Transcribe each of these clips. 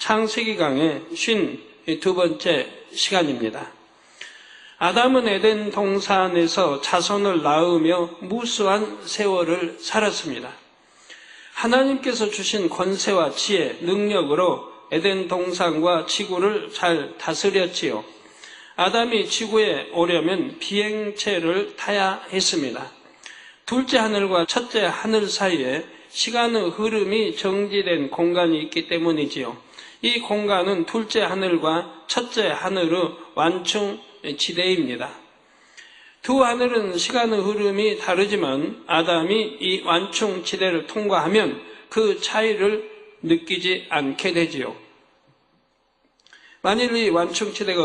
창세기 강의 52번째 시간입니다. 아담은 에덴 동산에서 자손을 낳으며 무수한 세월을 살았습니다. 하나님께서 주신 권세와 지혜, 능력으로 에덴 동산과 지구를 잘 다스렸지요. 아담이 지구에 오려면 비행체를 타야 했습니다. 둘째 하늘과 첫째 하늘 사이에 시간의 흐름이 정지된 공간이 있기 때문이지요. 이 공간은 둘째 하늘과 첫째 하늘의 완충지대입니다. 두 하늘은 시간의 흐름이 다르지만 아담이 이 완충지대를 통과하면 그 차이를 느끼지 않게 되지요. 만일 이 완충지대가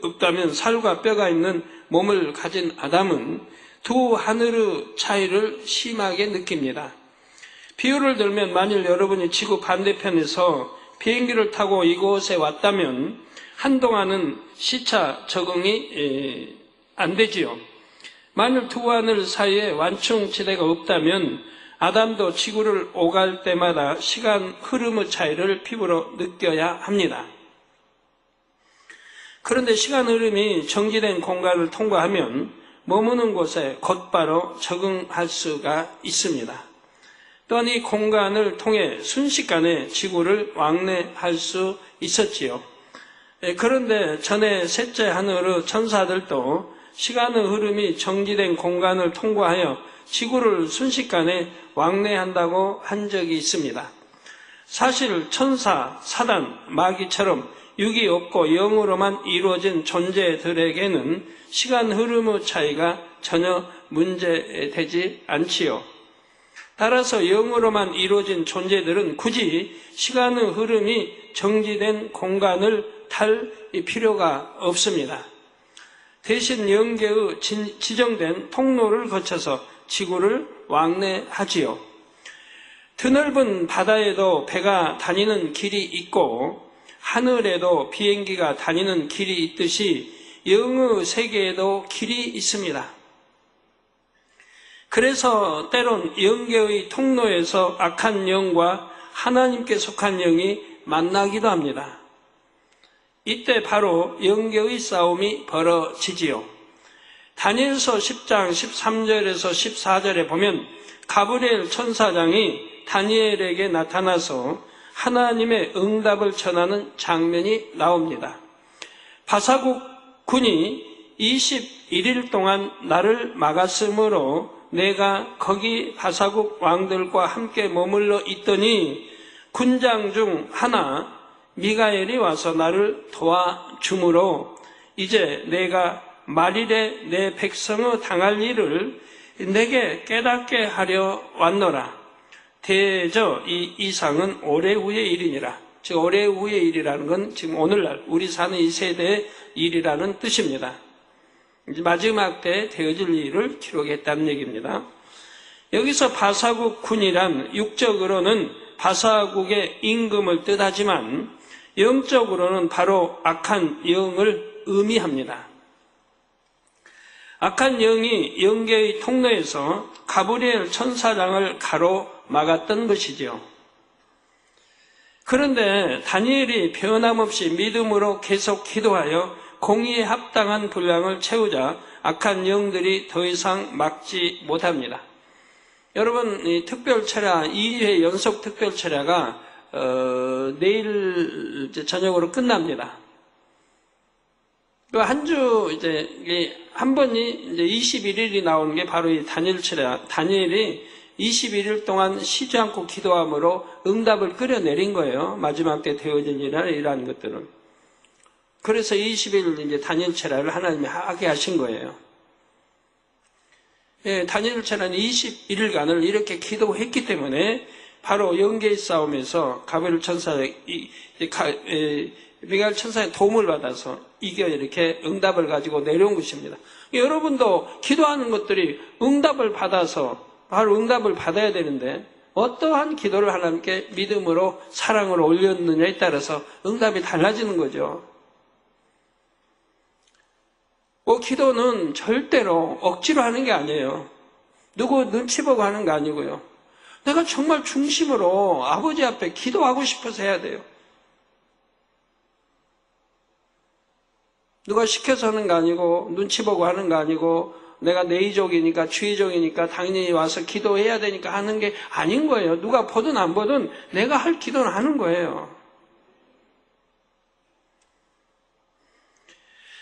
없다면 살과 뼈가 있는 몸을 가진 아담은 두 하늘의 차이를 심하게 느낍니다. 비유를 들면 만일 여러분이 지구 반대편에서 비행기를 타고 이곳에 왔다면 한동안은 시차 적응이 안 되지요. 만일 두 하늘 사이에 완충지대가 없다면 아담도 지구를 오갈 때마다 시간 흐름의 차이를 피부로 느껴야 합니다. 그런데 시간 흐름이 정지된 공간을 통과하면 머무는 곳에 곧바로 적응할 수가 있습니다. 또한 이 공간을 통해 순식간에 지구를 왕래할 수 있었지요. 그런데 전에 셋째 하늘의 천사들도 시간의 흐름이 정지된 공간을 통과하여 지구를 순식간에 왕래한다고 한 적이 있습니다. 사실 천사, 사단, 마귀처럼 육이 없고 영으로만 이루어진 존재들에게는 시간 흐름의 차이가 전혀 문제되지 않지요. 따라서 영으로만 이루어진 존재들은 굳이 시간의 흐름이 정지된 공간을 탈 필요가 없습니다. 대신 영계의 지정된 통로를 거쳐서 지구를 왕래하지요. 드넓은 바다에도 배가 다니는 길이 있고 하늘에도 비행기가 다니는 길이 있듯이 영의 세계에도 길이 있습니다. 그래서 때론 영계의 통로에서 악한 영과 하나님께 속한 영이 만나기도 합니다. 이때 바로 영계의 싸움이 벌어지지요. 다니엘서 10장 13절에서 14절에 보면 가브리엘 천사장이 다니엘에게 나타나서 하나님의 응답을 전하는 장면이 나옵니다. 바사국 군이 21일 동안 나를 막았으므로 내가 거기 바사국 왕들과 함께 머물러 있더니 군장 중 하나 미가엘이 와서 나를 도와주므로 이제 내가 말일에 내 백성의 당할 일을 내게 깨닫게 하려 왔노라. 대저 이 이상은 오래 후의 일이니라. 즉 오래 후의 일이라는 건 지금 오늘날 우리 사는 이 세대의 일이라는 뜻입니다. 이제 마지막 때 되어질 일을 기록했다는 얘기입니다. 여기서 바사국 군이란 육적으로는 바사국의 임금을 뜻하지만 영적으로는 바로 악한 영을 의미합니다. 악한 영이 영계의 통로에서 가브리엘 천사장을 가로막았던 것이지요. 그런데 다니엘이 변함없이 믿음으로 계속 기도하여 공의에 합당한 분량을 채우자 악한 영들이 더 이상 막지 못합니다. 여러분, 이 특별철야 2회 연속 특별철야가 내일 저녁으로 끝납니다. 한 주 이제 한 번이 이제 21일이 나오는 게 바로 이 다니엘철야. 다니엘이 21일 동안 쉬지 않고 기도함으로 응답을 끌어내린 거예요. 마지막 때 되어질 일이라는 것들은. 그래서 20일 이제 다니엘철야를 하나님이 하게 하신 거예요. 예, 다니엘철야는 21일간을 이렇게 기도했기 때문에 바로 영계의 싸움에서 가브리엘 천사의 미가엘 천사의 도움을 받아서 이게 이렇게 응답을 가지고 내려온 것입니다. 여러분도 기도하는 것들이 응답을 받아서 바로 응답을 받아야 되는데 어떠한 기도를 하나님께 믿음으로 사랑으로 올렸느냐에 따라서 응답이 달라지는 거죠. 기도는 절대로 억지로 하는 게 아니에요. 누구 눈치 보고 하는 거 아니고요. 내가 정말 중심으로 아버지 앞에 기도하고 싶어서 해야 돼요. 누가 시켜서 하는 거 아니고 눈치 보고 하는 거 아니고 내가 내 이족이니까 주의족이니까 당연히 와서 기도해야 되니까 하는 게 아닌 거예요. 누가 보든 안 보든 내가 할 기도는 하는 거예요.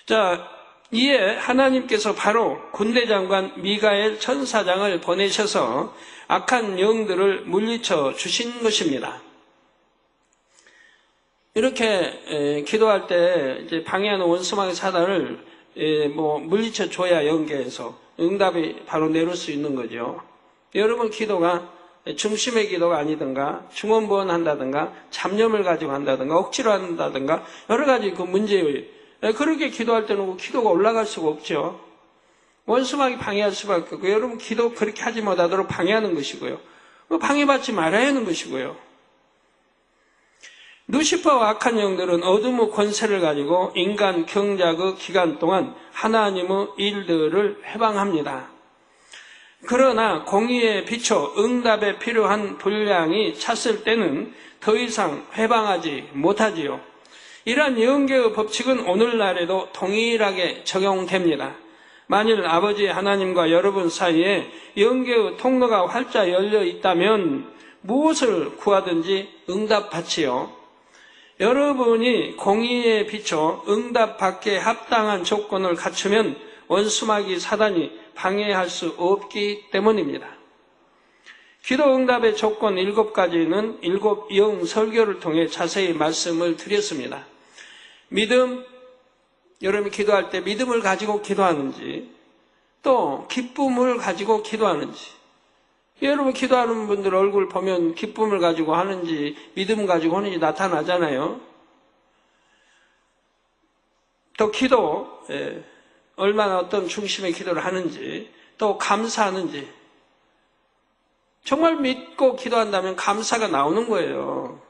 자, 이에 하나님께서 바로 군대장관 미가엘 천사장을 보내셔서 악한 영들을 물리쳐 주신 것입니다. 이렇게 기도할 때 이제 방해하는 원수마귀 사단을 물리쳐 줘야 영계에서 응답이 바로 내릴 수 있는 거죠. 여러분 기도가 중심의 기도가 아니든가 중언부언한다든가 잡념을 가지고 한다든가 억지로 한다든가 여러 가지 그 문제예요. 그렇게 기도할 때는 기도가 올라갈 수가 없죠. 원수마귀 방해할 수밖에 없고 여러분 기도 그렇게 하지 못하도록 방해하는 것이고요. 방해받지 말아야 하는 것이고요. 루시퍼와 악한 영들은 어둠의 권세를 가지고 인간 경작의 기간 동안 하나님의 일들을 해방합니다. 그러나 공의에 비춰 응답에 필요한 분량이 찼을 때는 더 이상 해방하지 못하지요. 이러한 영계의 법칙은 오늘날에도 동일하게 적용됩니다. 만일 아버지 하나님과 여러분 사이에 영계의 통로가 활짝 열려 있다면 무엇을 구하든지 응답받지요. 여러분이 공의에 비춰 응답받기에 합당한 조건을 갖추면 원수마귀 사단이 방해할 수 없기 때문입니다. 기도 응답의 조건 7가지는 7영 설교를 통해 자세히 말씀을 드렸습니다. 믿음, 여러분이 기도할 때 믿음을 가지고 기도하는지 또 기쁨을 가지고 기도하는지 여러분 기도하는 분들 얼굴 보면 기쁨을 가지고 하는지 믿음 가지고 하는지 나타나잖아요. 또 기도 얼마나 어떤 중심의 기도를 하는지 또 감사하는지 정말 믿고 기도한다면 감사가 나오는 거예요.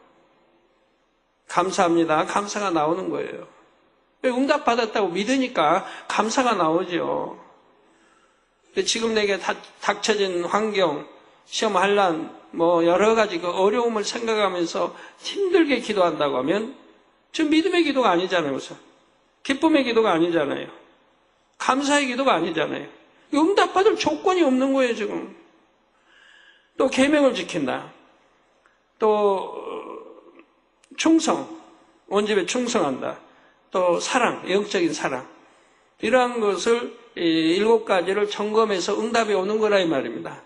감사합니다. 감사가 나오는 거예요. 응답받았다고 믿으니까 감사가 나오죠. 지금 내게 닥쳐진 환경, 시험 환난, 여러 가지 그 어려움을 생각하면서 힘들게 기도한다고 하면 지금 믿음의 기도가 아니잖아요. 우선. 기쁨의 기도가 아니잖아요. 감사의 기도가 아니잖아요. 응답받을 조건이 없는 거예요, 지금. 또 계명을 지킨다. 또 충성, 온 집에 충성한다. 또 사랑, 영적인 사랑. 이러한 것을 7가지를 점검해서 응답이 오는 거라 이 말입니다.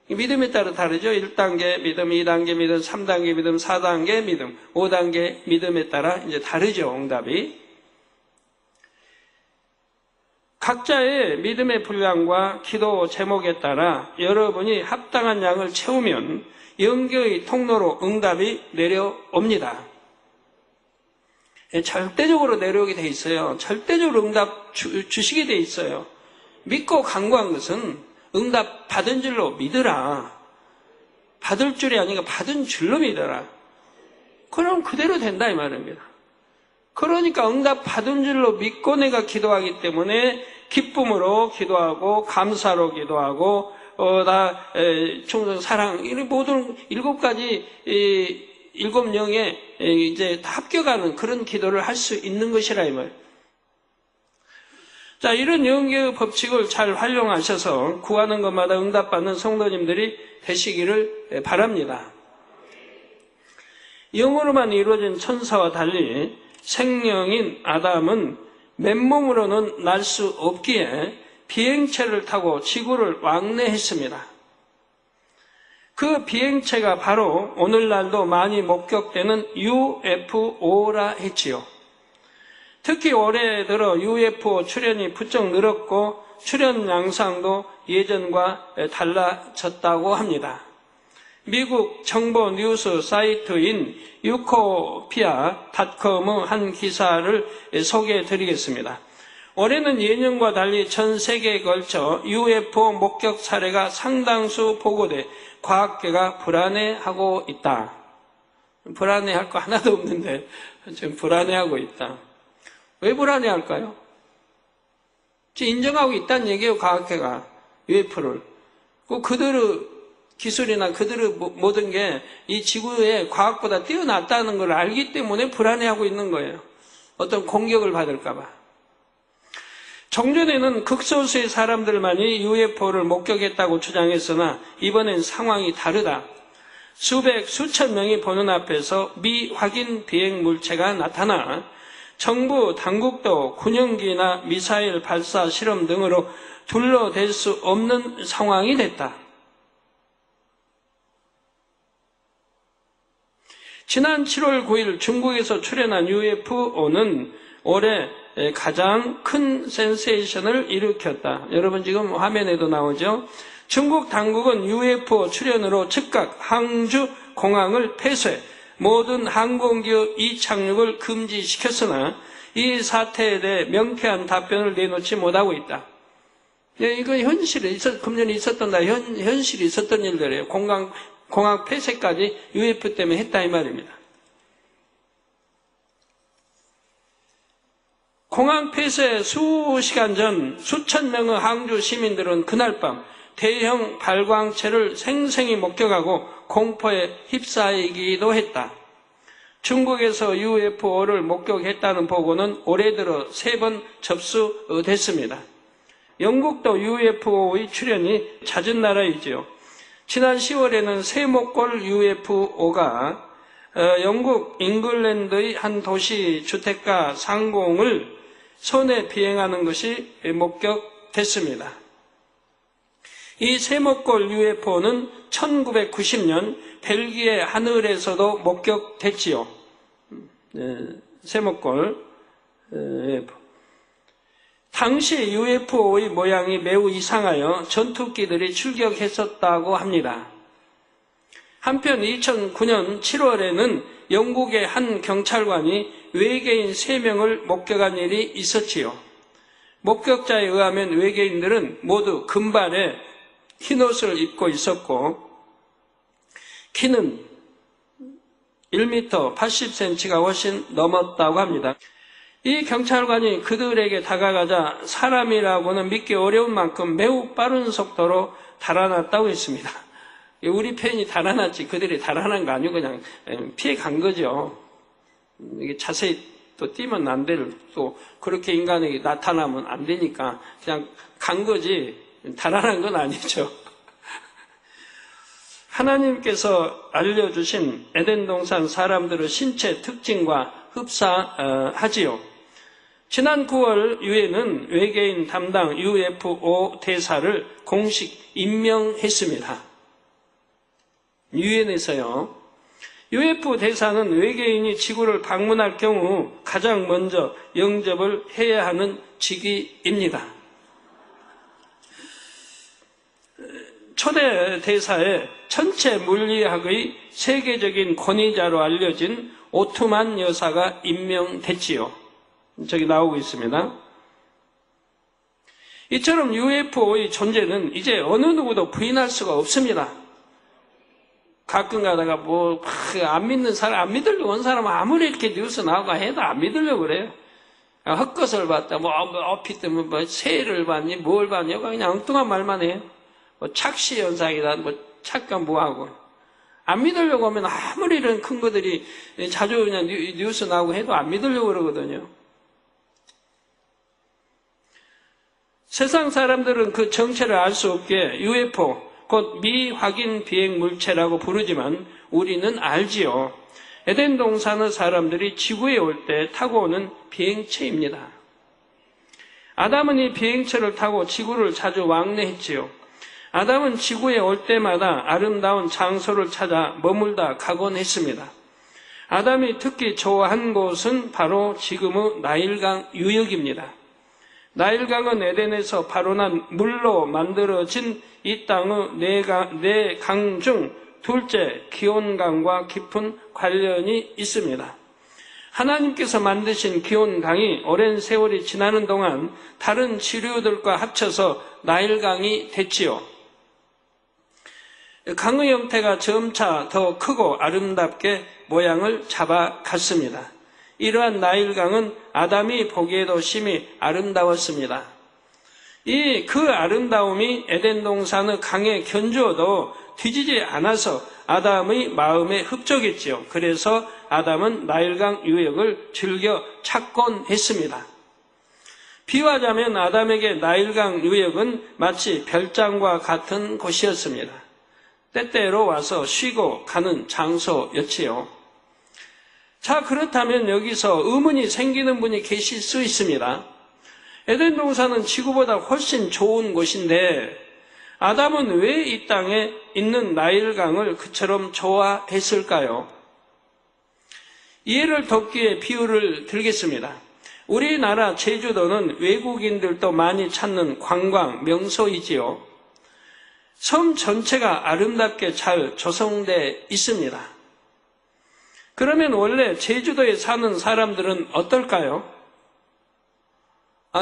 믿음에 따라 다르죠. 1단계 믿음, 2단계 믿음, 3단계 믿음, 4단계 믿음, 5단계 믿음에 따라 이제 다르죠. 응답이. 각자의 믿음의 분량과 기도 제목에 따라 여러분이 합당한 양을 채우면 영계의 통로로 응답이 내려옵니다. 절대적으로 내려오게 돼 있어요. 절대적으로 응답 주시게 돼 있어요. 믿고 간구한 것은 응답 받은 줄로 믿으라. 받을 줄이 아니라 받은 줄로 믿어라. 그럼 그대로 된다 이 말입니다. 그러니까 응답 받은 줄로 믿고 내가 기도하기 때문에 기쁨으로 기도하고 감사로 기도하고 충성, 사랑 이런 모든 7가지 7영에 이제 다 합격하는 그런 기도를 할 수 있는 것이라 이 말. 자, 이런 영계의 법칙을 잘 활용하셔서 구하는 것마다 응답받는 성도님들이 되시기를 바랍니다. 영으로만 이루어진 천사와 달리 생명인 아담은 맨몸으로는 날 수 없기에 비행체를 타고 지구를 왕래했습니다. 그 비행체가 바로 오늘날도 많이 목격되는 UFO라 했지요. 특히 올해 들어 UFO 출현이 부쩍 늘었고 출현 양상도 예전과 달라졌다고 합니다. 미국 정보 뉴스 사이트인 유코피아닷컴의 한 기사를 소개해 드리겠습니다. 올해는 예년과 달리 전 세계에 걸쳐 UFO 목격 사례가 상당수 보고돼 과학계가 불안해하고 있다. 불안해할 거 하나도 없는데 지금 불안해하고 있다. 왜 불안해할까요? 지금 인정하고 있다는 얘기예요. 과학계가 UFO를. 그들의 기술이나 그들의 모든 게 이 지구의 과학보다 뛰어났다는 걸 알기 때문에 불안해하고 있는 거예요. 어떤 공격을 받을까 봐. 종전에는 극소수의 사람들만이 UFO를 목격했다고 주장했으나 이번엔 상황이 다르다. 수백, 수천 명이 보는 앞에서 미확인 비행 물체가 나타나 정부 당국도 군용기나 미사일 발사 실험 등으로 둘러댈 수 없는 상황이 됐다. 지난 7월 9일 중국에서 출현한 UFO는 올해 가장 큰 센세이션을 일으켰다. 여러분 지금 화면에도 나오죠? 중국 당국은 UFO 출현으로 즉각 항주 공항을 폐쇄, 모든 항공기업 이착륙을 금지시켰으나 이 사태에 대해 명쾌한 답변을 내놓지 못하고 있다. 이거 현실에 금년에 있었던 현실이 있었던 일들이에요. 공항 폐쇄까지 UFO 때문에 했다 이 말입니다. 공항 폐쇄 수시간 전 수천 명의 항주 시민들은 그날 밤 대형 발광체를 생생히 목격하고 공포에 휩싸이기도 했다. 중국에서 UFO를 목격했다는 보고는 올해 들어 3번 접수됐습니다. 영국도 UFO의 출현이 잦은 나라이지요. 지난 10월에는 세모골 UFO가 영국 잉글랜드의 한 도시 주택가 상공을 손에 비행하는 것이 목격됐습니다. 이 세모골 UFO는 1990년 벨기에 하늘에서도 목격됐지요. 세모골 UFO. 당시 UFO의 모양이 매우 이상하여 전투기들이 출격했었다고 합니다. 한편 2009년 7월에는 영국의 한 경찰관이 외계인 3명을 목격한 일이 있었지요. 목격자에 의하면 외계인들은 모두 금발에 흰옷을 입고 있었고 키는 1m 80cm가 훨씬 넘었다고 합니다. 이 경찰관이 그들에게 다가가자 사람이라고는 믿기 어려운 만큼 매우 빠른 속도로 달아났다고 했습니다. 우리 편이 달아났지 그들이 달아난 거 아니고 그냥 피해 간 거죠. 이게 자세히 또 뛰면 안 될, 또 그렇게 인간에게 나타나면 안 되니까 그냥 간 거지 달아난 건 아니죠. 하나님께서 알려주신 에덴 동산 사람들의 신체 특징과 흡사하지요. 지난 9월 유엔은 외계인 담당 UFO 대사를 공식 임명했습니다. 유엔에서요. UFO 대사는 외계인이 지구를 방문할 경우 가장 먼저 영접을 해야 하는 직위입니다. 초대 대사에 천체 물리학의 세계적인 권위자로 알려진 오트만 여사가 임명됐지요. 저기 나오고 있습니다. 이처럼 UFO의 존재는 이제 어느 누구도 부인할 수가 없습니다. 가끔 가다가 안 믿는 사람, 안 믿으려고 온 사람은 아무리 이렇게 뉴스 나오고 해도 안 믿으려고 그래요. 헛것을 봤다, 어피 때문에 새를 봤니, 뭘 봤니, 그냥 엉뚱한 말만 해요. 착시 현상이다, 착각 뭐하고. 안 믿으려고 하면 아무리 이런 큰 것들이 자주 그냥 뉴스 나오고 해도 안 믿으려고 그러거든요. 세상 사람들은 그 정체를 알 수 없게 UFO, 곧 미확인 비행 물체라고 부르지만 우리는 알지요. 에덴 동산의 사람들이 지구에 올 때 타고 오는 비행체입니다. 아담은 이 비행체를 타고 지구를 자주 왕래했지요. 아담은 지구에 올 때마다 아름다운 장소를 찾아 머물다 가곤 했습니다. 아담이 특히 좋아한 곳은 바로 지금의 나일강 유역입니다. 나일강은 에덴에서 발원한 물로 만들어진 이 땅의 네 강 중 둘째 기온강과 깊은 관련이 있습니다. 하나님께서 만드신 기온강이 오랜 세월이 지나는 동안 다른 지류들과 합쳐서 나일강이 됐지요. 강의 형태가 점차 더 크고 아름답게 모양을 잡아갔습니다. 이러한 나일강은 아담이 보기에도 심히 아름다웠습니다. 그 아름다움이 에덴 동산의 강에 견주어도 뒤지지 않아서 아담의 마음에 흡족했지요. 그래서 아담은 나일강 유역을 즐겨 찾곤 했습니다. 비유하자면 아담에게 나일강 유역은 마치 별장과 같은 곳이었습니다. 때때로 와서 쉬고 가는 장소였지요. 자, 그렇다면 여기서 의문이 생기는 분이 계실 수 있습니다. 에덴 동산은 지구보다 훨씬 좋은 곳인데 아담은 왜 이 땅에 있는 나일강을 그처럼 좋아했을까요? 이해를 돕기 위해 비유를 들겠습니다. 우리나라 제주도는 외국인들도 많이 찾는 관광 명소이지요. 섬 전체가 아름답게 잘 조성되어 있습니다. 그러면 원래 제주도에 사는 사람들은 어떨까요?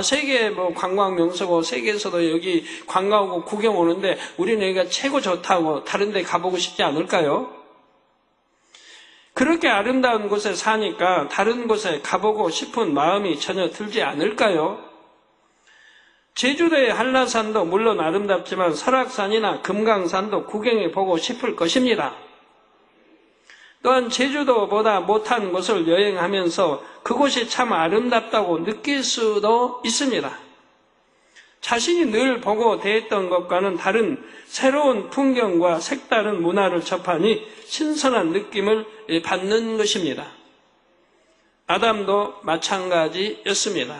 세계 관광 명소고 세계에서도 여기 관광 오고 구경 오는데 우리는 여기가 최고 좋다고 다른 데 가보고 싶지 않을까요? 그렇게 아름다운 곳에 사니까 다른 곳에 가보고 싶은 마음이 전혀 들지 않을까요? 제주도의 한라산도 물론 아름답지만 설악산이나 금강산도 구경해 보고 싶을 것입니다. 또한 제주도보다 못한 곳을 여행하면서 그곳이 참 아름답다고 느낄 수도 있습니다. 자신이 늘 보고 대했던 것과는 다른 새로운 풍경과 색다른 문화를 접하니 신선한 느낌을 받는 것입니다. 아담도 마찬가지였습니다.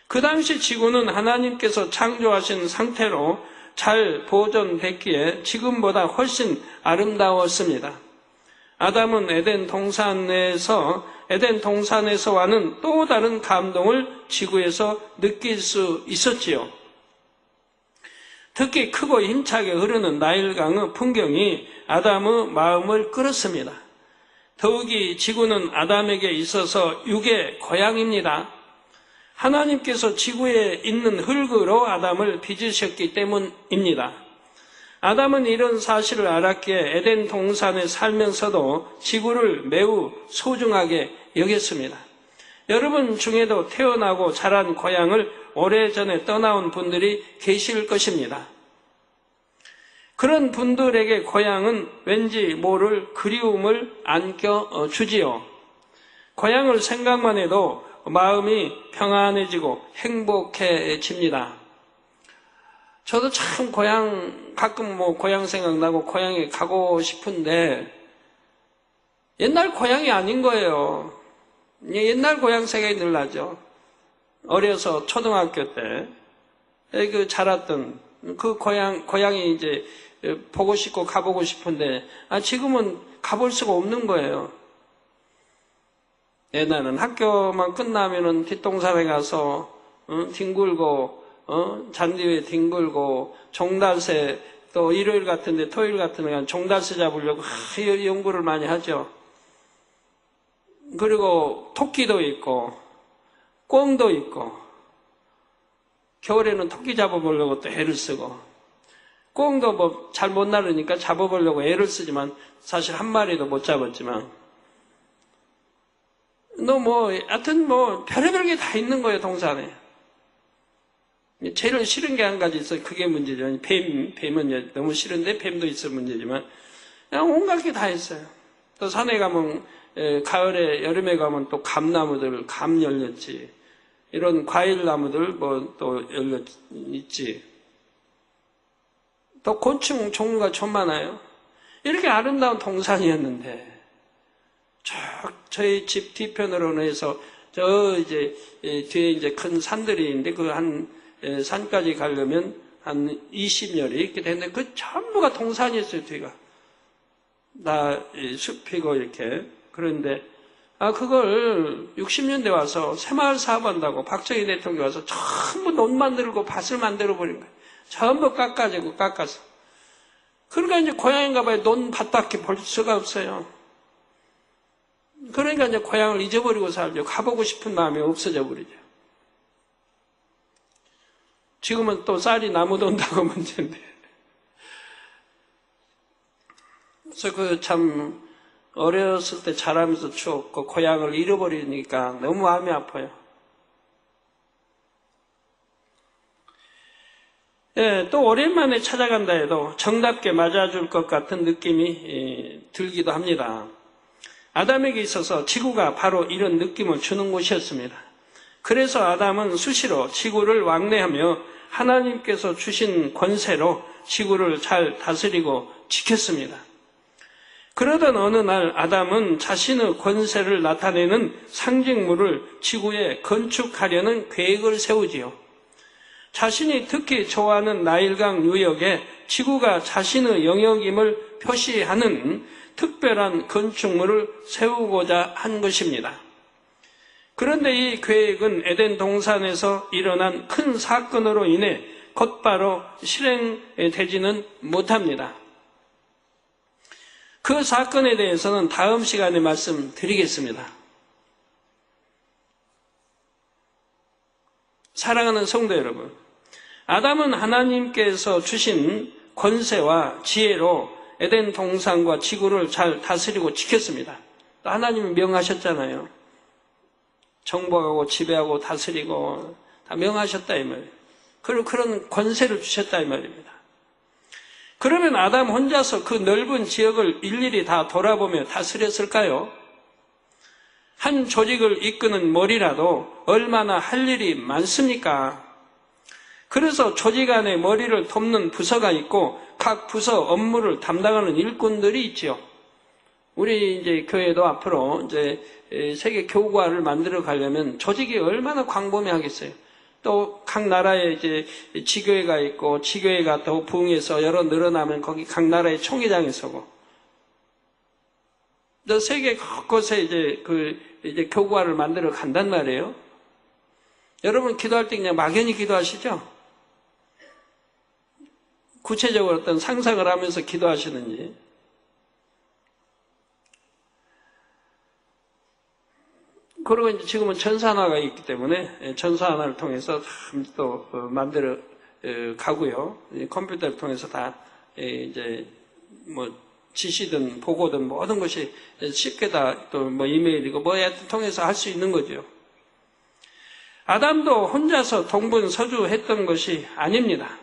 그 당시 지구는 하나님께서 창조하신 상태로 잘 보존됐기에 지금보다 훨씬 아름다웠습니다. 아담은 에덴 동산에서와는 또 다른 감동을 지구에서 느낄 수 있었지요. 특히 크고 힘차게 흐르는 나일강의 풍경이 아담의 마음을 끌었습니다. 더욱이 지구는 아담에게 있어서 육의 고향입니다. 하나님께서 지구에 있는 흙으로 아담을 빚으셨기 때문입니다. 아담은 이런 사실을 알았기에 에덴 동산에 살면서도 지구를 매우 소중하게 여겼습니다. 여러분 중에도 태어나고 자란 고향을 오래전에 떠나온 분들이 계실 것입니다. 그런 분들에게 고향은 왠지 모를 그리움을 안겨주지요. 고향을 생각만 해도 마음이 평안해지고 행복해집니다. 저도 참 가끔 고향 생각나고 고향에 가고 싶은데 옛날 고향이 아닌 거예요. 옛날 고향 생각이 늘 나죠. 어려서 초등학교 때 자랐던 그 고향이 이제 보고 싶고 가보고 싶은데 지금은 가볼 수가 없는 거예요. 옛날에는 학교만 끝나면은 뒷동산에 가서 뒹굴고 잔디 위에 뒹굴고 종달새 또 일요일 같은데 토요일 같은 데 종달새 잡으려고 연구를 많이 하죠. 그리고 토끼도 있고 꿩도 있고 겨울에는 토끼 잡아보려고 또 애를 쓰고 꿩도 잘 못 나르니까 잡아보려고 애를 쓰지만 사실 한 마리도 못 잡았지만 하여튼 별의별 게 다 있는 거예요, 동산에. 제일 싫은 게 한 가지 있어요. 그게 문제죠. 뱀은 너무 싫은데 뱀도 있을 문제지만 그냥 온갖 게 다 있어요. 또 산에 가면 가을에 여름에 가면 또 감나무들 감 열렸지. 이런 과일나무들 또 열렸지. 또 곤충 종류가 좀 많아요. 이렇게 아름다운 동산이었는데 저희 집 뒤편으로는 해서 뒤에 이제 큰 산들이 있는데 산까지 가려면 한 20여리 이렇게 되는데 그 전부가 동산이었어요, 뒤가. 숲이고 이렇게. 그런데, 그걸 60년대 와서 새마을 사업한다고 박정희 대통령이 와서 전부 논 만들고 밭을 만들어버린 거예요. 전부 깎아서. 그러니까 이제 고향에 가봐야 논 밭밖에 볼 수가 없어요. 그러니까 이제 고향을 잊어버리고 살죠. 가보고 싶은 마음이 없어져 버리죠. 지금은 또 쌀이 나무 돈다고 문제인데. 그래서 참 어렸을 때 자라면서 추웠고 고향을 잃어버리니까 너무 마음이 아파요. 또 오랜만에 찾아간다 해도 정답게 맞아줄 것 같은 느낌이 들기도 합니다. 아담에게 있어서 지구가 바로 이런 느낌을 주는 곳이었습니다. 그래서 아담은 수시로 지구를 왕래하며 하나님께서 주신 권세로 지구를 잘 다스리고 지켰습니다. 그러던 어느 날 아담은 자신의 권세를 나타내는 상징물을 지구에 건축하려는 계획을 세우지요. 자신이 특히 좋아하는 나일강 유역에 지구가 자신의 영역임을 표시하는 특별한 건축물을 세우고자 한 것입니다. 그런데 이 계획은 에덴 동산에서 일어난 큰 사건으로 인해 곧바로 실행되지는 못합니다. 그 사건에 대해서는 다음 시간에 말씀드리겠습니다. 사랑하는 성도 여러분, 아담은 하나님께서 주신 권세와 지혜로 에덴 동산과 지구를 잘 다스리고 지켰습니다. 하나님이 명하셨잖아요. 정복하고 지배하고 다스리고 다 명하셨다 이 말이에요. 그리고 그런 권세를 주셨다 이 말입니다. 그러면 아담 혼자서 그 넓은 지역을 일일이 다 돌아보며 다스렸을까요? 한 조직을 이끄는 머리라도 얼마나 할 일이 많습니까? 그래서 조직 안에 머리를 돕는 부서가 있고 각 부서 업무를 담당하는 일꾼들이 있죠. 우리 이제 교회도 앞으로 이제 세계 교구화를 만들어 가려면 조직이 얼마나 광범위하겠어요. 또 각 나라에 이제 지교회가 있고 지교회가 또 부흥해서 여러 늘어나면 거기 각 나라의 총회장이 서고 또 세계 곳곳에 이제 교구화를 만들어 간단 말이에요. 여러분 기도할 때 그냥 막연히 기도하시죠? 구체적으로 어떤 상상을 하면서 기도하시는지. 그리고 이제 지금은 전사 하나가 있기 때문에 전사 하나를 통해서 또 만들어 가고요. 컴퓨터를 통해서 다 이제 뭐 지시든 보고든 모든 것이 쉽게 다 또 뭐 이메일이고 뭐에 통해서 할 수 있는 거죠. 아담도 혼자서 동분서주했던 것이 아닙니다.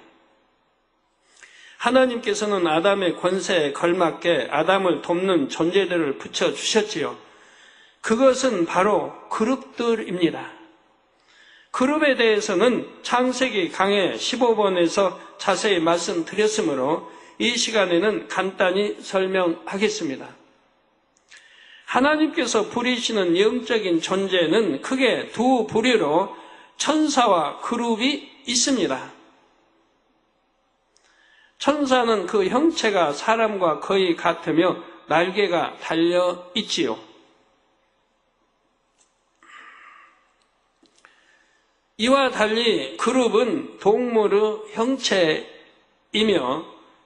하나님께서는 아담의 권세에 걸맞게 아담을 돕는 존재들을 붙여주셨지요. 그것은 바로 그룹들입니다. 그룹에 대해서는 창세기 강해 15번에서 자세히 말씀드렸으므로 이 시간에는 간단히 설명하겠습니다. 하나님께서 부리시는 영적인 존재는 크게 두 부류로 천사와 그룹이 있습니다. 천사는 그 형체가 사람과 거의 같으며 날개가 달려 있지요. 이와 달리 그룹은 동물의 형체이며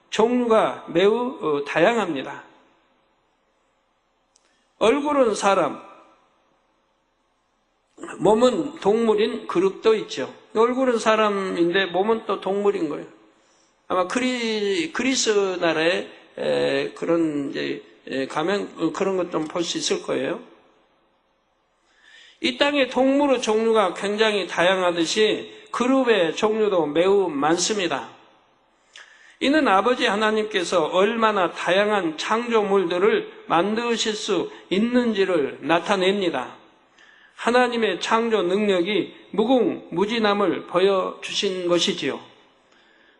종류가 매우 다양합니다. 얼굴은 사람, 몸은 동물인 그룹도 있죠. 얼굴은 사람인데 몸은 또 동물인 거예요. 아마 그리스 나라에 그런 이제 가면 그런 것 좀 볼 수 있을 거예요. 이 땅의 동물의 종류가 굉장히 다양하듯이 그룹의 종류도 매우 많습니다. 이는 아버지 하나님께서 얼마나 다양한 창조물들을 만드실 수 있는지를 나타냅니다. 하나님의 창조 능력이 무궁무진함을 보여주신 것이지요.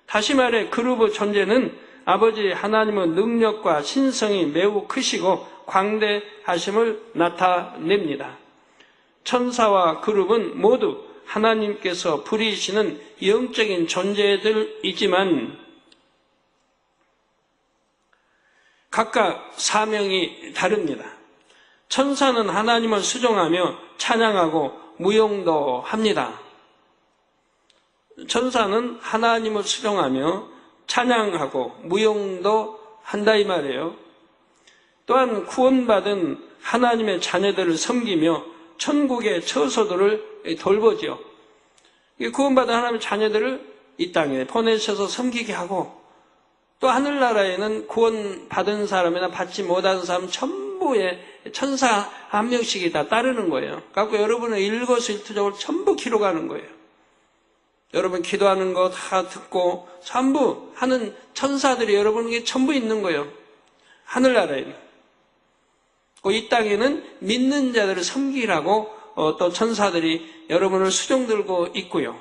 다시 말해 그룹의 존재는 아버지 하나님의 능력과 신성이 매우 크시고 광대하심을 나타냅니다. 천사와 그룹은 모두 하나님께서 부리시는 영적인 존재들이지만 각각 사명이 다릅니다. 천사는 하나님을 수종하며 찬양하고 무용도 합니다. 천사는 하나님을 수종하며 찬양하고 무용도 한다 이 말이에요. 또한 구원받은 하나님의 자녀들을 섬기며 천국의 처소들을 돌보죠. 구원받은 하나님의 자녀들을 이 땅에 보내셔서 섬기게 하고 또 하늘나라에는 구원받은 사람이나 받지 못한 사람 전부의 천사 한 명씩이 다 따르는 거예요. 그래서 여러분은 일거수일투족을 전부 기록하는 거예요. 여러분 기도하는 거 다 듣고 전부 하는 천사들이 여러분에게 전부 있는 거예요. 하늘나라에는. 이 땅에는 믿는 자들을 섬기라고 또 천사들이 여러분을 수종들고 있고요.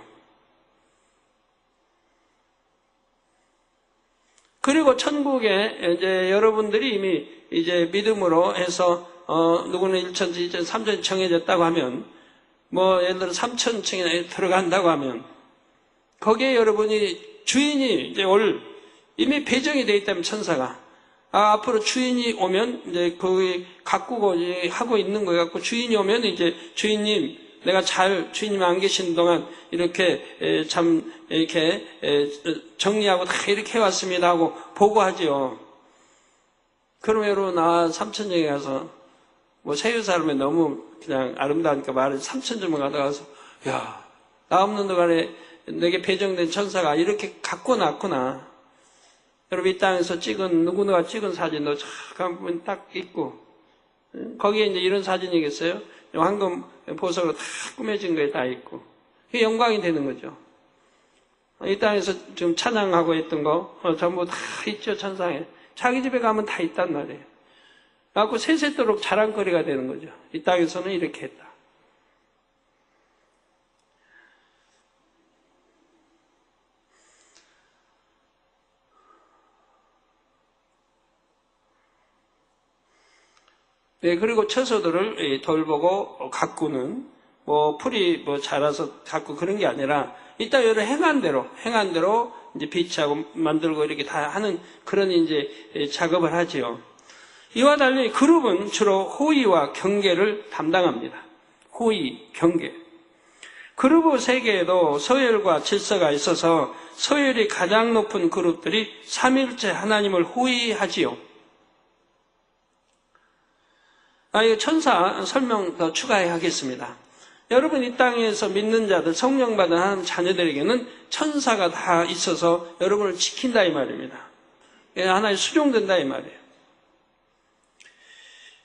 그리고 천국에 이제 여러분들이 이미 이제 믿음으로 해서 누구는 1천, 2천, 3천 정해졌다고 하면 뭐 예를 들어 3천층에 들어간다고 하면 거기에 여러분이 주인이 이제 이미 배정이 되어 있다면 천사가 앞으로 주인이 오면 이제 거기 가꾸고 하고 있는 거 같고 주인이 오면 이제 주인님 내가 주인님 안 계신 동안 이렇게 참 이렇게 정리하고 다 이렇게 해왔습니다 하고 보고하지요. 그러면 여러분 나 삼천정에 가서 뭐 세유 사람이 너무 그냥 아름다우니까 말을 삼천정에 가서 야 나 없는 동안에 내게 배정된 천사가 이렇게 갖고 놨구나. 여러분 이 땅에서 누구누가 찍은 사진도 잠깐 딱 있고 거기에 이제 이런 사진이겠어요? 황금 보석으로 다 꾸며진 거에 다 있고 그게 영광이 되는 거죠. 이 땅에서 지금 찬양하고 있던 거 전부 다 있죠. 천상에 자기 집에 가면 다 있단 말이에요. 그래갖고 세세토록 자랑거리가 되는 거죠. 이 땅에서는 이렇게 했다. 네, 그리고 처소들을 돌보고 가꾸는, 풀이 자라서 가꾸 그런 게 아니라, 이따 여러 행한 대로 이제 비치하고 만들고 이렇게 다 하는 그런 이제 작업을 하지요. 이와 달리 그룹은 주로 호의와 경계를 담당합니다. 호의, 경계. 그룹의 세계에도 서열과 질서가 있어서 서열이 가장 높은 그룹들이 삼일째 하나님을 호의하지요. 이거 천사 설명 더 추가하겠습니다. 여러분 이 땅에서 믿는 자들, 성령 받은 하나님 자녀들에게는 천사가 다 있어서 여러분을 지킨다 이 말입니다. 하나의 수종된다 이 말이에요.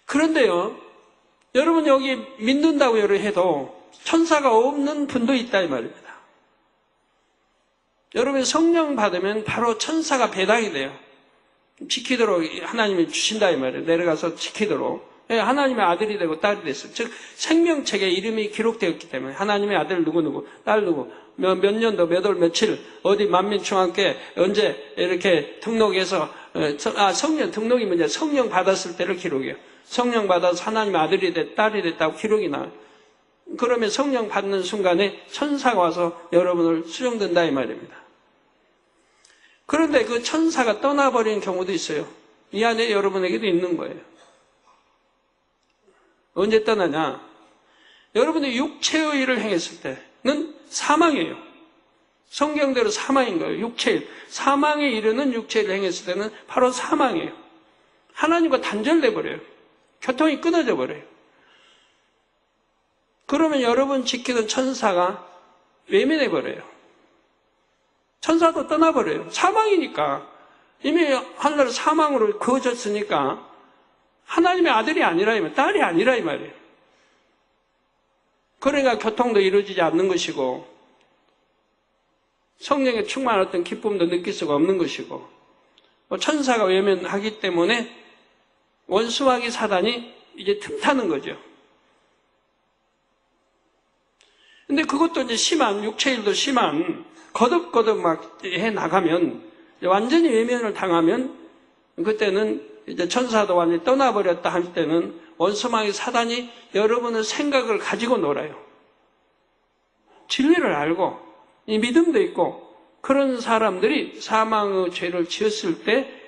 그런데요, 여러분 여기 믿는다고 해도 천사가 없는 분도 있다 이 말입니다. 여러분이 성령 받으면 바로 천사가 배당이 돼요. 지키도록 하나님이 주신다 이 말이에요. 내려가서 지키도록. 하나님의 아들이 되고 딸이 됐어요. 즉 생명책에 이름이 기록되었기 때문에 하나님의 아들 누구누구, 딸 누구, 몇 년도, 몇 월, 며칠, 어디 만민중학교에 언제 이렇게 등록해서 성령 등록이 문제, 성령 받았을 때를 기록해요. 성령 받아서 하나님의 아들이 됐, 딸이 됐다고 기록이 나와요. 그러면 성령 받는 순간에 천사가 와서 여러분을 수용된다 이 말입니다. 그런데 그 천사가 떠나버리는 경우도 있어요. 이 안에 여러분에게도 있는 거예요. 언제 떠나냐? 여러분이 육체의 일을 행했을 때는 사망이에요. 성경대로 사망인 거예요. 육체의 일. 사망에 이르는 육체의 일을 행했을 때는 바로 사망이에요. 하나님과 단절돼 버려요. 교통이 끊어져 버려요. 그러면 여러분 지키던 천사가 외면해 버려요. 천사도 떠나버려요. 사망이니까. 이미 하늘나라 사망으로 그어졌으니까 하나님의 아들이 아니라 이 말이에요. 딸이 아니라 이 말이에요. 그러니까 교통도 이루어지지 않는 것이고 성령에 충만한 어떤 기쁨도 느낄 수가 없는 것이고 천사가 외면하기 때문에 원수마귀 사단이 이제 틈타는 거죠. 근데 그것도 이제 심한, 육체일도 심한, 거듭거듭 막 해 나가면, 완전히 외면을 당하면, 그때는 이제 천사도 완전히 떠나버렸다 할 때는 원수마귀 사단이 여러분의 생각을 가지고 놀아요. 진리를 알고, 이 믿음도 있고, 그런 사람들이 사망의 죄를 지었을 때,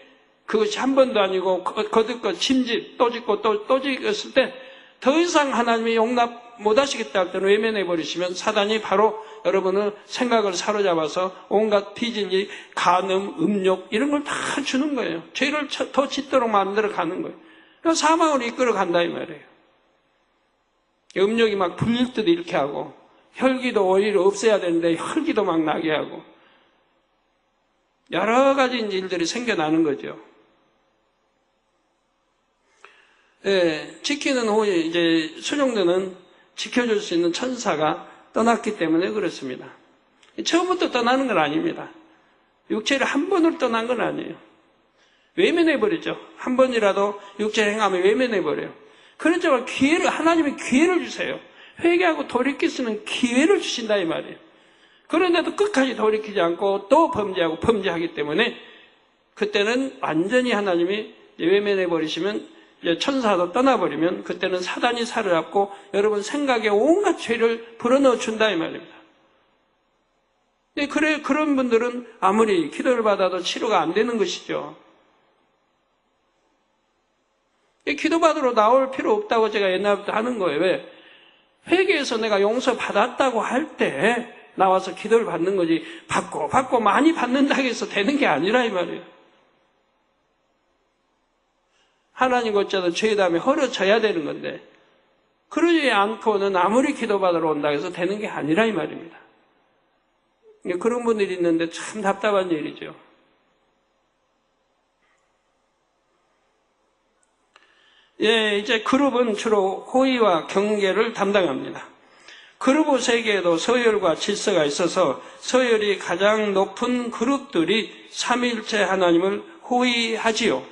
그것이 한 번도 아니고, 거듭거 침짓, 또 짓고, 또 짓었을 때, 더 이상 하나님이 용납 못 하시겠다 할 때는 외면해버리시면 사단이 바로 여러분의 생각을 사로잡아서 온갖 비진리, 간음, 음욕 이런 걸 다 주는 거예요. 죄를 더 짓도록 만들어 가는 거예요. 그러니까 사망으로 이끌어 간다 이 말이에요. 음욕이 막 불릴 듯 이렇게 하고 혈기도 오히려 없애야 되는데 혈기도 막 나게 하고 여러 가지 일들이 생겨나는 거죠. 예, 지키는 후에 이제 수종되는 지켜줄 수 있는 천사가 떠났기 때문에 그렇습니다. 처음부터 떠나는 건 아닙니다. 육체를 한 번으로 떠난 건 아니에요. 외면해버리죠. 한 번이라도 육체를 행하면 외면해버려요. 그렇지만 하나님이 기회를 주세요. 회개하고 돌이킬 수 있는 기회를 주신다 이 말이에요. 그런데도 끝까지 돌이키지 않고 또 범죄하고 범죄하기 때문에 그때는 완전히 하나님이 외면해 버리시면, 천사도 떠나버리면 그때는 사단이 사로잡고 여러분 생각에 온갖 죄를 불어넣어 준다 이 말입니다. 그래, 그런 분들은 아무리 기도를 받아도 치료가 안 되는 것이죠. 기도받으러 나올 필요 없다고 제가 옛날부터 하는 거예요. 왜? 회개해서 내가 용서받았다고 할 때 나와서 기도를 받는 거지, 받고 많이 받는다고 해서 되는 게 아니라 이 말이에요. 하나님 곧자도 죄 다음에 헐어져야 되는 건데, 그러지 않고는 아무리 기도받으러 온다고 해서 되는 게 아니라 이 말입니다. 그런 분들이 있는데 참 답답한 일이죠. 이제 그룹은 주로 호의와 경계를 담당합니다. 그룹 세계에도 서열과 질서가 있어서 서열이 가장 높은 그룹들이 삼위일체 하나님을 호의하지요.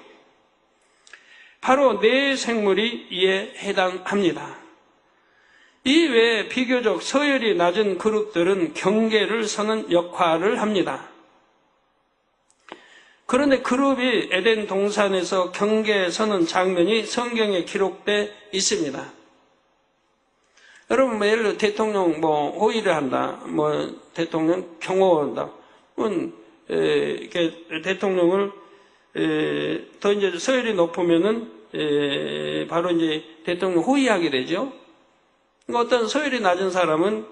바로 네 생물이 이에 해당합니다. 이 외에 비교적 서열이 낮은 그룹들은 경계를 서는 역할을 합니다. 그런데 그룹이 에덴 동산에서 경계에 서는 장면이 성경에 기록되어 있습니다. 여러분, 예를 들어 대통령 호의를 한다, 대통령 경호한다. 이렇게 대통령을 더 이제 서열이 높으면은 바로 이제 대통령 호의하게 되죠. 어떤 서열이 낮은 사람은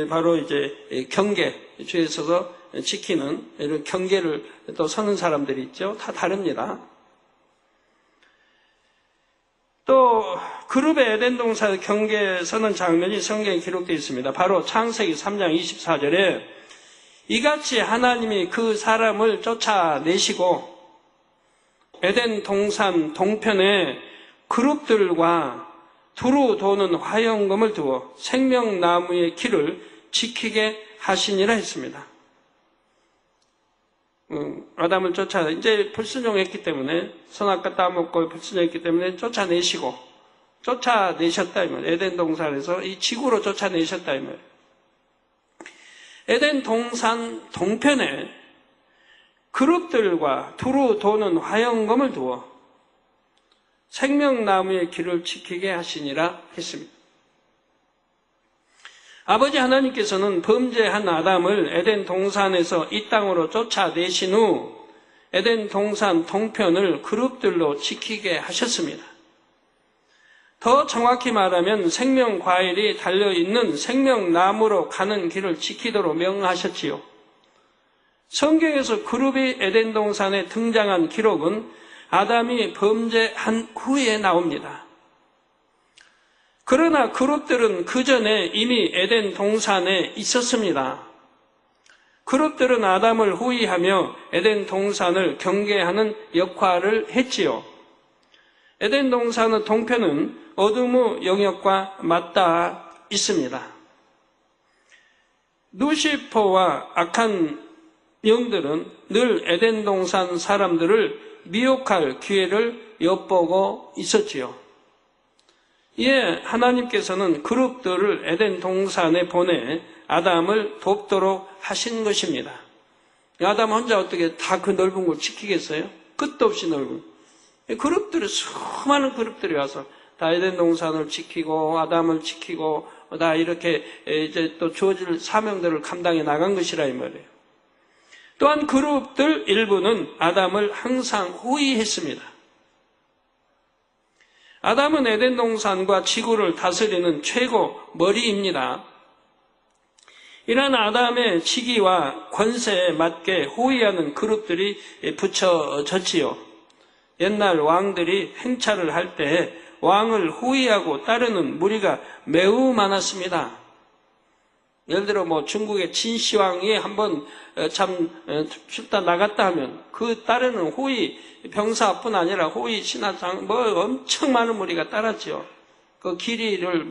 바로 이제 경계, 주에 있어서 지키는 이런 경계를 또 서는 사람들이 있죠. 다 다릅니다. 또 그룹의 에덴 동산 경계에 서는 장면이 성경에 기록되어 있습니다. 바로 창세기 3장 24절에 이같이 하나님이 그 사람을 쫓아내시고 에덴 동산 동편에 그룹들과 두루 도는 화영검을 두어 생명나무의 길을 지키게 하시니라 했습니다. 아담을 이제 불순종했기 때문에, 선악과 따먹고 불순종했기 때문에 쫓아내셨다 이 말이에요. 에덴 동산에서 이 지구로 쫓아내셨다 이 말이에요. 에덴 동산 동편에 그룹들과 두루 도는 화영검을 두어 생명나무의 길을 지키게 하시니라 했습니다. 아버지 하나님께서는 범죄한 아담을 에덴 동산에서 이 땅으로 쫓아내신 후 에덴 동산 동편을 그룹들로 지키게 하셨습니다. 더 정확히 말하면 생명 과일이 달려있는 생명나무로 가는 길을 지키도록 명하셨지요. 성경에서 그룹이 에덴 동산에 등장한 기록은 아담이 범죄한 후에 나옵니다. 그러나 그룹들은 그 전에 이미 에덴 동산에 있었습니다. 그룹들은 아담을 호위하며 에덴 동산을 경계하는 역할을 했지요. 에덴 동산의 동편은 어둠의 영역과 맞닿아 있습니다. 루시퍼와 악한 영들은 늘 에덴 동산 사람들을 미혹할 기회를 엿보고 있었지요. 이에 하나님께서는 그룹들을 에덴 동산에 보내 아담을 돕도록 하신 것입니다. 아담 혼자 어떻게 다 그 넓은 걸 지키겠어요? 끝도 없이 넓은. 그룹들이, 수많은 그룹들이 와서 다 에덴 동산을 지키고 아담을 지키고 다 이렇게 이제 또 주어질 사명들을 감당해 나간 것이라 이 말이에요. 또한 그룹들 일부는 아담을 항상 호위했습니다. 아담은 에덴 동산과 지구를 다스리는 최고 머리입니다. 이러한 아담의 직위와 권세에 맞게 호위하는 그룹들이 붙여졌지요. 옛날 왕들이 행차를 할 때 왕을 호위하고 따르는 무리가 매우 많았습니다. 예를 들어 중국의 진시황이 한번 출단 나갔다 하면 그 따르는 호위 병사뿐 아니라 호위 신하장 엄청 많은 무리가 따랐죠. 그 길이를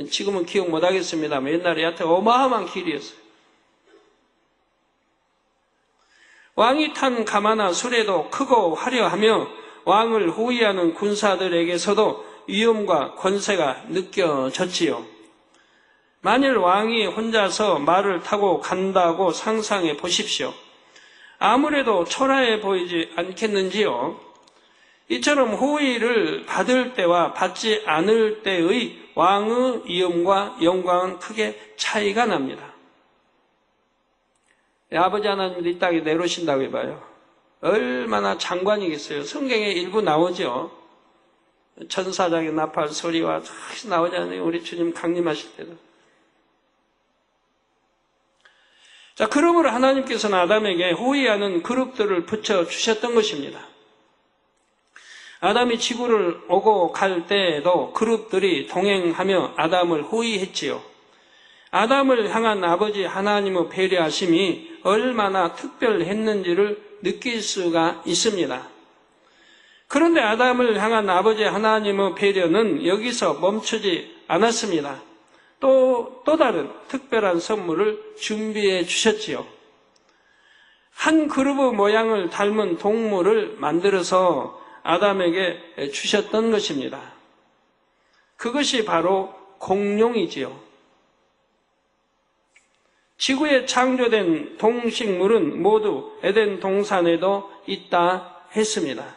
지금은 기억 못 하겠습니다만 옛날에 여하튼 어마어마한 길이었어요. 왕이 탄 가마나 수레도 크고 화려하며 왕을 호위하는 군사들에게서도 위엄과 권세가 느껴졌지요. 만일 왕이 혼자서 말을 타고 간다고 상상해 보십시오. 아무래도 초라해 보이지 않겠는지요? 이처럼 호의를 받을 때와 받지 않을 때의 왕의 위엄과 영광은 크게 차이가 납니다. 아버지 하나님도 이 땅에 내려오신다고 해봐요. 얼마나 장관이겠어요. 성경에 일부 나오죠. 천사장의 나팔 소리와 나오잖아요. 우리 주님 강림하실 때도. 자, 그러므로 하나님께서는 아담에게 호의하는 그룹들을 붙여주셨던 것입니다. 아담이 지구를 오고 갈 때에도 그룹들이 동행하며 아담을 호의했지요. 아담을 향한 아버지 하나님의 배려하심이 얼마나 특별했는지를 느낄 수가 있습니다. 그런데 아담을 향한 아버지 하나님의 배려는 여기서 멈추지 않았습니다. 또 다른 특별한 선물을 준비해 주셨지요. 한 그룹의 모양을 닮은 동물을 만들어서 아담에게 주셨던 것입니다. 그것이 바로 공룡이지요. 지구에 창조된 동식물은 모두 에덴 동산에도 있다 했습니다.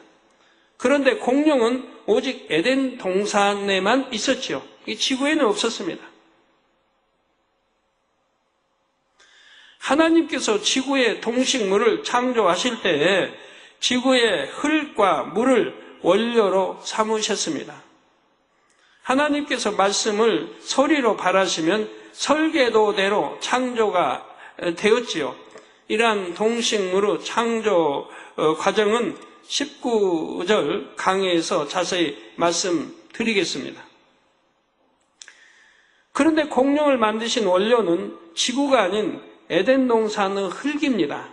그런데 공룡은 오직 에덴 동산에만 있었지요. 이 지구에는 없었습니다. 하나님께서 지구의 동식물을 창조하실 때에 지구의 흙과 물을 원료로 삼으셨습니다. 하나님께서 말씀을 소리로 발하시면 설계도대로 창조가 되었지요. 이러한 동식물의 창조 과정은 19절 강의에서 자세히 말씀드리겠습니다. 그런데 공룡을 만드신 원료는 지구가 아닌 에덴 동산의 흙입니다.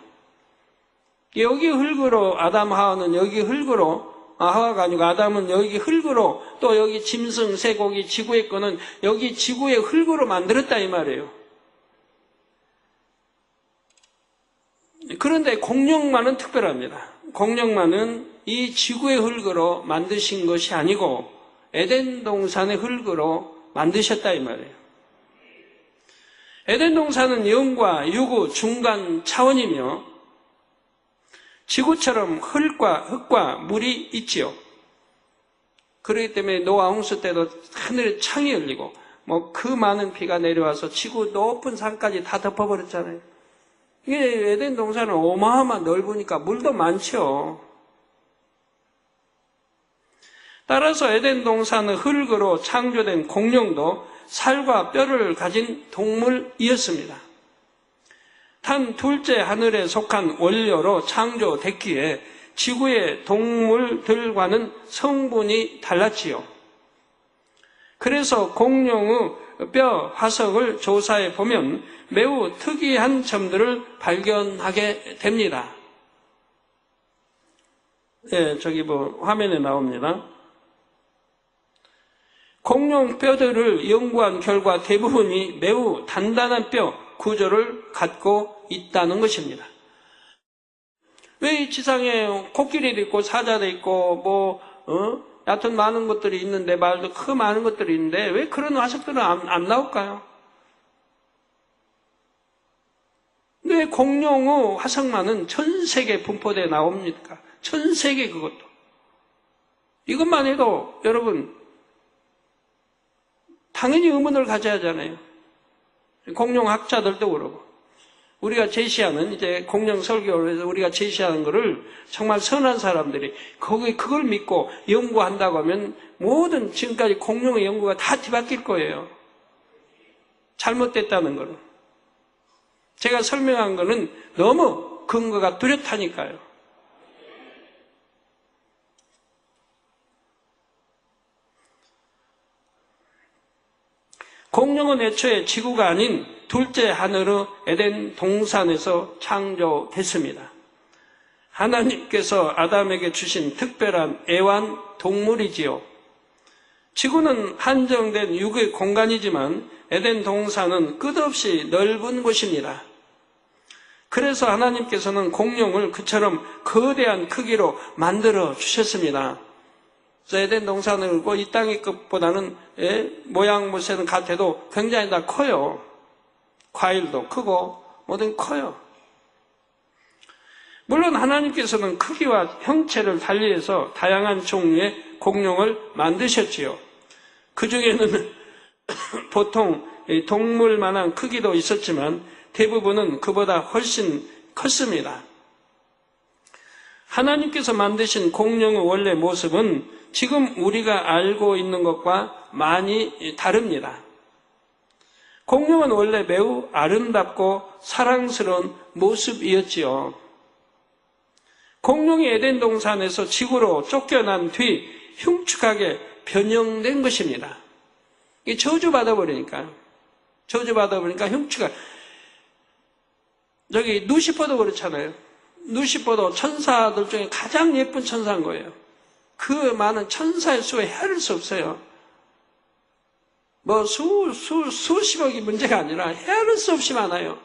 여기 흙으로 아담 하와는 여기 흙으로 하와가 아니고 아담은 여기 흙으로 또 여기 짐승 쇠고기 지구의 거는 여기 지구의 흙으로 만들었다 이 말이에요. 그런데 공룡만은 특별합니다. 공룡만은 이 지구의 흙으로 만드신 것이 아니고 에덴 동산의 흙으로 만드셨다 이 말이에요. 에덴 동산은 영과 육의 중간 차원이며 지구처럼 흙과 물이 있지요. 그렇기 때문에 노아 홍수 때도 하늘에 창이 열리고 그 많은 비가 내려와서 지구 높은 산까지 다 덮어버렸잖아요. 이게 에덴 동산은 어마어마한 넓으니까 물도 많죠. 따라서 에덴 동산의 흙으로 창조된 공룡도 살과 뼈를 가진 동물이었습니다. 단 둘째 하늘에 속한 원료로 창조됐기에 지구의 동물들과는 성분이 달랐지요. 그래서 공룡의 뼈 화석을 조사해 보면 매우 특이한 점들을 발견하게 됩니다. 예, 저기 화면에 나옵니다. 공룡 뼈들을 연구한 결과 대부분이 매우 단단한 뼈 구조를 갖고 있다는 것입니다. 왜 이 지상에 코끼리도 있고 사자도 있고 여하튼 많은 것들이 있는데 말도 그 많은 것들이 있는데 왜 그런 화석들은 안 나올까요? 왜 공룡의 화석만은 전 세계에 분포되어 나옵니까? 전 세계 그것도. 이것만 해도 여러분 당연히 의문을 가져야 하잖아요. 공룡 학자들도 그러고 우리가 제시하는 이제 공룡 설교를 해서 우리가 제시하는 거를 정말 선한 사람들이 그걸 믿고 연구한다고 하면 모든 지금까지 공룡의 연구가 다 뒤바뀔 거예요. 잘못됐다는 거는. 제가 설명한 거는 너무 근거가 뚜렷하니까요. 공룡은 애초에 지구가 아닌 둘째 하늘의 에덴 동산에서 창조됐습니다. 하나님께서 아담에게 주신 특별한 애완 동물이지요. 지구는 한정된 육의 공간이지만 에덴 동산은 끝없이 넓은 곳입니다. 그래서 하나님께서는 공룡을 그처럼 거대한 크기로 만들어 주셨습니다. 에덴 동산을 울고 이 땅의 것보다는 모양 모세는 같아도 굉장히 다 커요. 과일도 크고 뭐든 커요. 물론 하나님께서는 크기와 형체를 달리해서 다양한 종류의 공룡을 만드셨지요. 그 중에는 보통 동물만한 크기도 있었지만 대부분은 그보다 훨씬 컸습니다. 하나님께서 만드신 공룡의 원래 모습은 지금 우리가 알고 있는 것과 많이 다릅니다. 공룡은 원래 매우 아름답고 사랑스러운 모습이었지요. 공룡이 에덴 동산에서 지구로 쫓겨난 뒤 흉측하게 변형된 것입니다. 이게 저주받아 버리니까 흉측하게. 저기 누시퍼도 그렇잖아요. 누시퍼도 천사들 중에 가장 예쁜 천사인 거예요. 그 많은 천사의 수에 헤아릴 수 없어요. 뭐 수십억이 문제가 아니라 헤아릴 수 없이 많아요.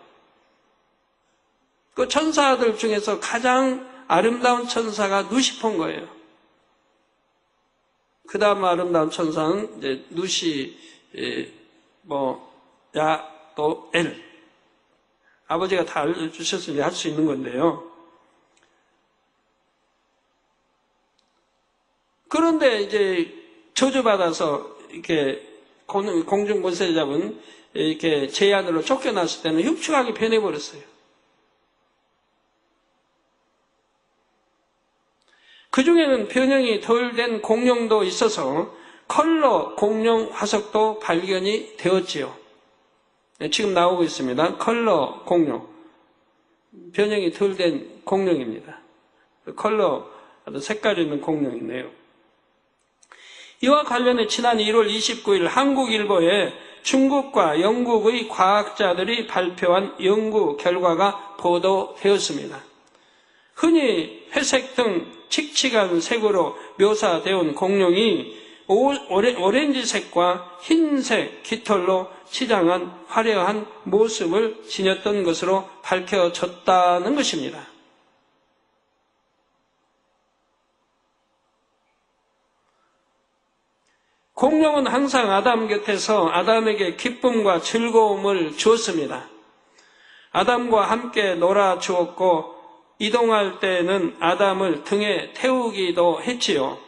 그 천사들 중에서 가장 아름다운 천사가 누시퍼인 거예요. 그 다음 아름다운 천사는 이제 또 엘. 아버지가 다 알려주셨으니 할 수 있는 건데요. 그런데 이제 저주받아서 이렇게 공중 권세 잡은 이렇게 제안으로 쫓겨났을 때는 흉측하게 변해버렸어요. 그 중에는 변형이 덜 된 공룡도 있어서 컬러 공룡 화석도 발견이 되었지요. 지금 나오고 있습니다. 컬러 공룡. 변형이 덜 된 공룡입니다. 컬러 색깔 있는 공룡이네요. 이와 관련해 지난 1월 29일 한국일보에 중국과 영국의 과학자들이 발표한 연구 결과가 보도되었습니다. 흔히 회색 등 칙칙한 색으로 묘사되어 온 공룡이 오렌지색과 흰색 깃털로 치장한 화려한 모습을 지녔던 것으로 밝혀졌다는 것입니다. 공룡은 항상 아담 곁에서 아담에게 기쁨과 즐거움을 주었습니다. 아담과 함께 놀아주었고 이동할 때에는 아담을 등에 태우기도 했지요.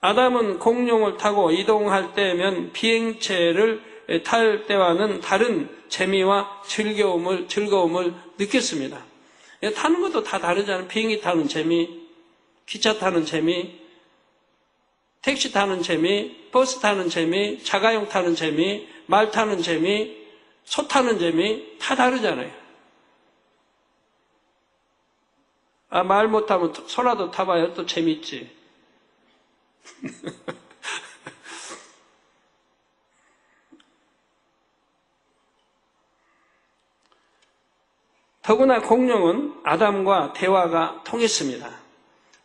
아담은 공룡을 타고 이동할 때면 비행체를 탈 때와는 다른 재미와 즐거움을 느꼈습니다. 타는 것도 다 다르잖아요. 비행기 타는 재미, 기차 타는 재미, 택시 타는 재미, 버스 타는 재미, 자가용 타는 재미, 말 타는 재미, 소 타는 재미 다 다르잖아요. 말 못하면 소라도 타봐야 또 재밌지. 더구나 공룡은 아담과 대화가 통했습니다.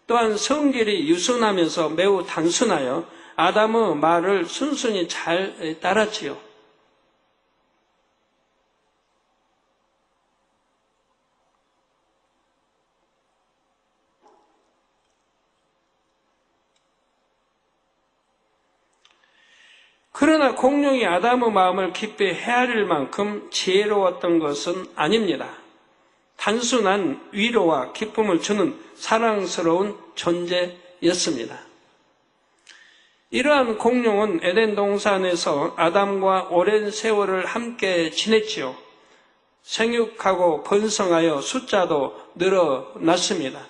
또한 성질이 유순하면서 매우 단순하여 아담의 말을 순순히 잘 따랐지요. 그러나 공룡이 아담의 마음을 깊이 헤아릴 만큼 지혜로웠던 것은 아닙니다. 단순한 위로와 기쁨을 주는 사랑스러운 존재였습니다. 이러한 공룡은 에덴 동산에서 아담과 오랜 세월을 함께 지냈지요. 생육하고 번성하여 숫자도 늘어났습니다.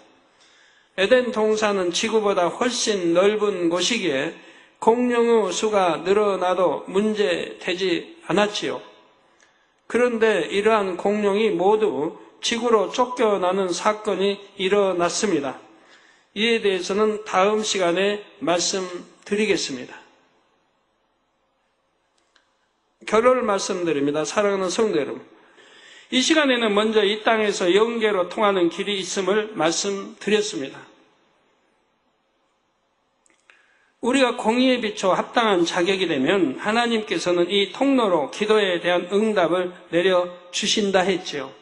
에덴 동산은 지구보다 훨씬 넓은 곳이기에 공룡의 수가 늘어나도 문제되지 않았지요. 그런데 이러한 공룡이 모두 지구로 쫓겨나는 사건이 일어났습니다. 이에 대해서는 다음 시간에 말씀드리겠습니다. 결론을 말씀드립니다. 사랑하는 성도 여러분. 이 시간에는 먼저 이 땅에서 영계로 통하는 길이 있음을 말씀드렸습니다. 우리가 공의에 비춰 합당한 자격이 되면 하나님께서는 이 통로로 기도에 대한 응답을 내려주신다 했지요.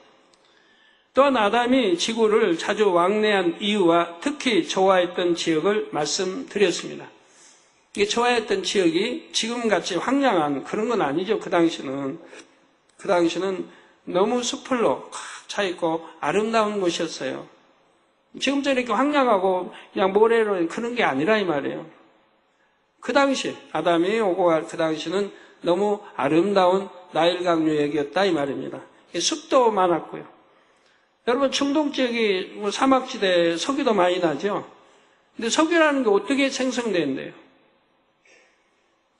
또한 아담이 지구를 자주 왕래한 이유와 특히 좋아했던 지역을 말씀드렸습니다. 이게 좋아했던 지역이 지금같이 황량한 그런 건 아니죠. 그 당시는 너무 숲풀로 꽉 차있고 아름다운 곳이었어요. 지금처럼 이렇게 황량하고 그냥 모래로 그런 게 아니라 이 말이에요. 그 당시 아담이 오고 갈 그 당시는 너무 아름다운 나일강 유역이었다 이 말입니다. 숲도 많았고요. 여러분 중동 지역이 사막지대에 석유도 많이 나죠. 근데 석유라는 게 어떻게 생성되는데요?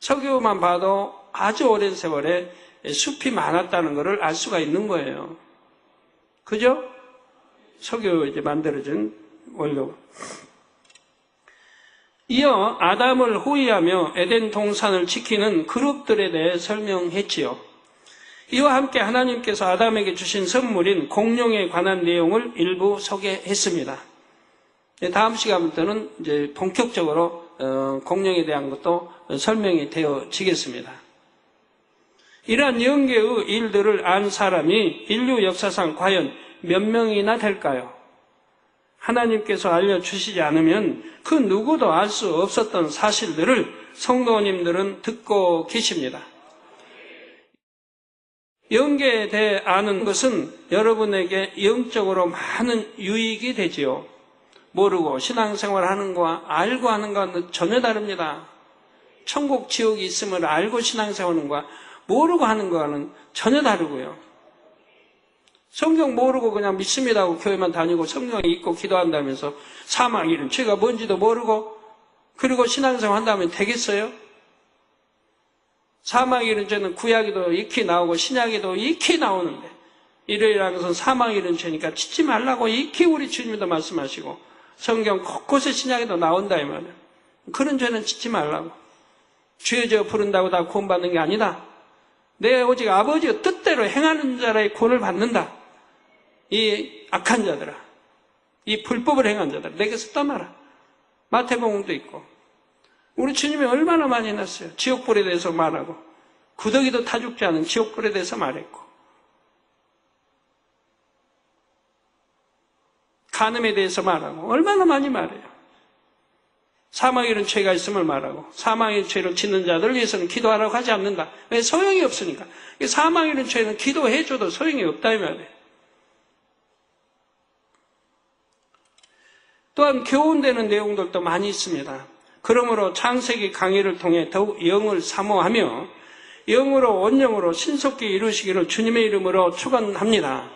석유만 봐도 아주 오랜 세월에 숲이 많았다는 것을 알 수가 있는 거예요. 그죠? 석유 이제 만들어진 원료. 이어 아담을 호위하며 에덴 동산을 지키는 그룹들에 대해 설명했지요. 이와 함께 하나님께서 아담에게 주신 선물인 공룡에 관한 내용을 일부 소개했습니다. 다음 시간부터는 이제 본격적으로 공룡에 대한 것도 설명이 되어지겠습니다. 이러한 영계의 일들을 안 사람이 인류 역사상 과연 몇 명이나 될까요? 하나님께서 알려주시지 않으면 그 누구도 알 수 없었던 사실들을 성도님들은 듣고 계십니다. 영계에 대해 아는 것은 여러분에게 영적으로 많은 유익이 되지요. 모르고 신앙생활 하는 거와 알고 하는 것은 전혀 다릅니다. 천국, 지옥이 있음을 알고 신앙생활 하는 거와 모르고 하는 거와는 전혀 다르고요. 성경 모르고 그냥 믿습니다 하고 교회만 다니고 성경에 읽고 기도한다면서 사망, 이름, 죄가 뭔지도 모르고 그리고 신앙생활 한다면 되겠어요? 사망, 이름, 죄는 구약에도 익히 나오고 신약에도 익히 나오는데 이러이러한 것은 사망, 이름, 죄니까 짓지 말라고 익히 우리 주님도 말씀하시고 성경 곳곳에 신약에도 나온다 이 말이에요. 그런 죄는 짓지 말라고. 죄져 부른다고 다 구원받는 게 아니다. 내 오직 아버지의 뜻대로 행하는 자라의 구원을 받는다. 이 악한 자들아, 이 불법을 행한 자들아, 내게서 떠나라. 마태복음도 있고 우리 주님이 얼마나 많이 해놨어요. 지옥불에 대해서 말하고 구더기도 타 죽지 않은 지옥불에 대해서 말했고 간음에 대해서 말하고 얼마나 많이 말해요. 사망에 이른 죄가 있음을 말하고 사망의 죄를 짓는 자들을 위해서는 기도하라고 하지 않는다. 왜? 소용이 없으니까. 사망에 이른 죄는 기도해줘도 소용이 없다 이 말이에요. 또한 교훈되는 내용들도 많이 있습니다. 그러므로 창세기 강의를 통해 더욱 영을 사모하며 영으로 온영으로 신속히 이루시기를 주님의 이름으로 축원합니다.